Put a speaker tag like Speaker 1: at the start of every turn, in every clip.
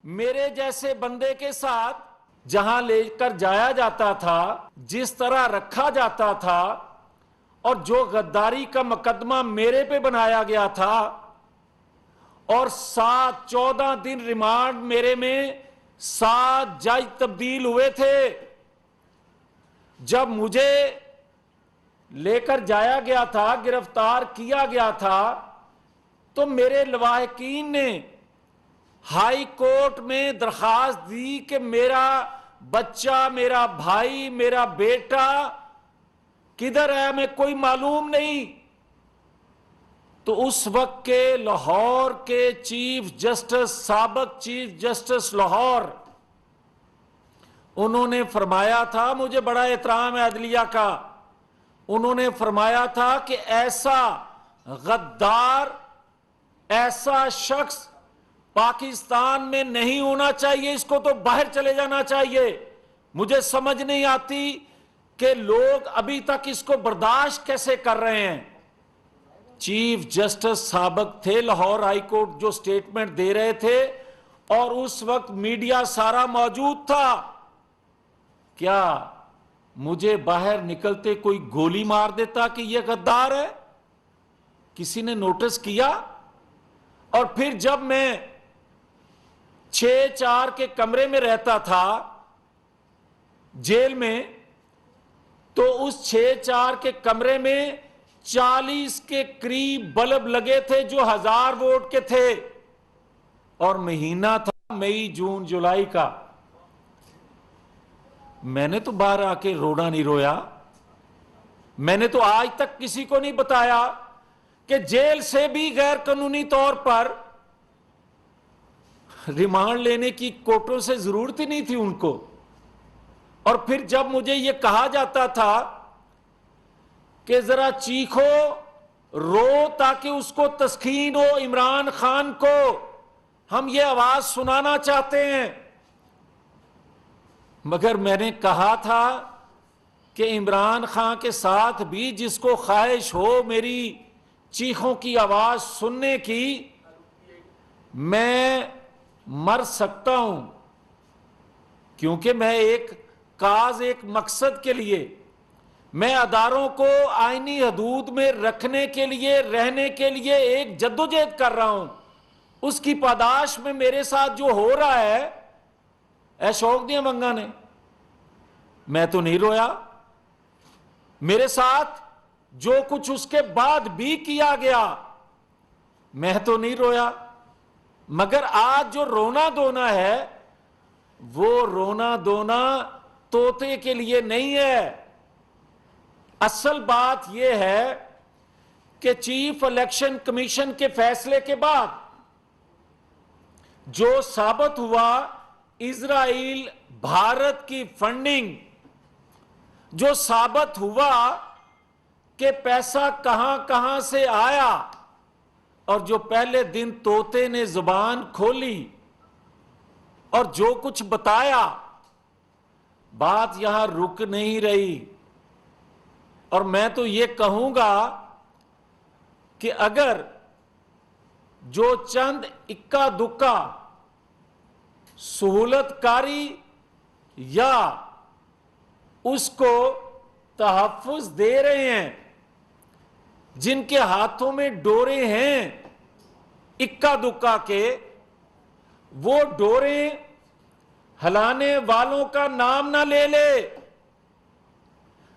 Speaker 1: मेरे जैसे बंदे के साथ जहां लेकर जाया जाता था, जिस तरह रखा जाता था, और जो गद्दारी का मुकदमा मेरे पे बनाया गया था, और 14 दिन रिमांड मेरे में 7 जज तब्दील हुए थे। जब मुझे लेकर जाया गया था, गिरफ्तार किया गया था, तो मेरे लवाहकीन ने हाई कोर्ट में दरखास्त दी कि मेरा बच्चा, मेरा भाई, मेरा बेटा किधर है, हमें कोई मालूम नहीं। तो उस वक्त के लाहौर के चीफ जस्टिस, साबिक चीफ जस्टिस लाहौर, उन्होंने फरमाया था, मुझे बड़ा एहतराम है अदलिया का, उन्होंने फरमाया था कि ऐसा गद्दार, ऐसा शख्स पाकिस्तान में नहीं होना चाहिए, इसको तो बाहर चले जाना चाहिए। मुझे समझ नहीं आती कि लोग अभी तक इसको बर्दाश्त कैसे कर रहे हैं। चीफ जस्टिस साबिक थे लाहौर हाई कोर्ट, जो स्टेटमेंट दे रहे थे, और उस वक्त मीडिया सारा मौजूद था। क्या मुझे बाहर निकलते कोई गोली मार देता कि यह गद्दार है? किसी ने नोटिस किया? और फिर जब मैं 6-4 के कमरे में रहता था जेल में, तो उस 6-4 के कमरे में 40 के करीब बल्ब लगे थे जो 1000 वोट के थे, और महीना था मई, जून, जुलाई का। मैंने तो बाहर आके रोना नहीं रोया। मैंने तो आज तक किसी को नहीं बताया कि जेल से भी गैर कानूनी तौर पर रिमांड लेने की कोर्टों से जरूरत ही नहीं थी उनको। और फिर जब मुझे यह कहा जाता था कि जरा चीखो, रो, ताकि उसको तस्कीन हो, इमरान खान को हम ये आवाज सुनाना चाहते हैं, मगर मैंने कहा था कि इमरान खान के साथ भी जिसको ख्वाहिश हो मेरी चीखों की आवाज सुनने की, मैं मर सकता हूं, क्योंकि मैं एक काज, एक मकसद के लिए, मैं अदारों को आईनी हदूद में रखने के लिए, रहने के लिए एक जद्दोजहद कर रहा हूं। उसकी पादाश में मेरे साथ जो हो रहा है, शौक दिया मंगा ने, मैं तो नहीं रोया। मेरे साथ जो कुछ उसके बाद भी किया गया, मैं तो नहीं रोया। मगर आज जो रोना धोना है, वो रोना धोना तोते के लिए नहीं है। असल बात यह है कि चीफ इलेक्शन कमीशन के फैसले के बाद जो साबित हुआ, इजराइल भारत की फंडिंग, जो साबित हुआ कि पैसा कहां कहां से आया, और जो पहले दिन तोते ने जुबान खोली और जो कुछ बताया, बात यहां रुक नहीं रही। और मैं तो ये कहूंगा कि अगर जो चंद इक्का दुक्का सहूलतकारी या उसको तहफ्फुज दे रहे हैं, जिनके हाथों में डोरे हैं इक्का दुक्का के, वो डोरे हिलाने वालों का नाम ना ले ले।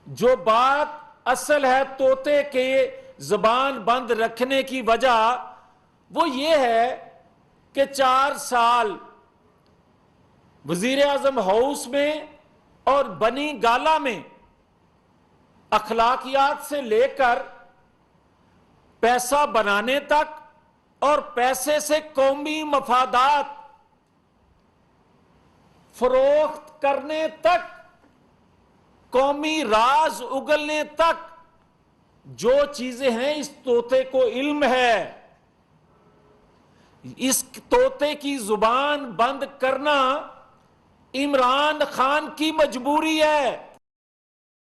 Speaker 1: जो बात असल है तोते के जुबान बंद रखने की वजह, वो ये है कि 4 साल वजीर आजम हाउस में और बनी गाला में अखलाकियात से लेकर पैसा बनाने तक और पैसे से कौमी मफादात फरोख्त करने तक, कौमी राज उगलने तक, जो चीजें हैं इस तोते को इल्म है। इस तोते की जुबान बंद करना इमरान खान की मजबूरी है।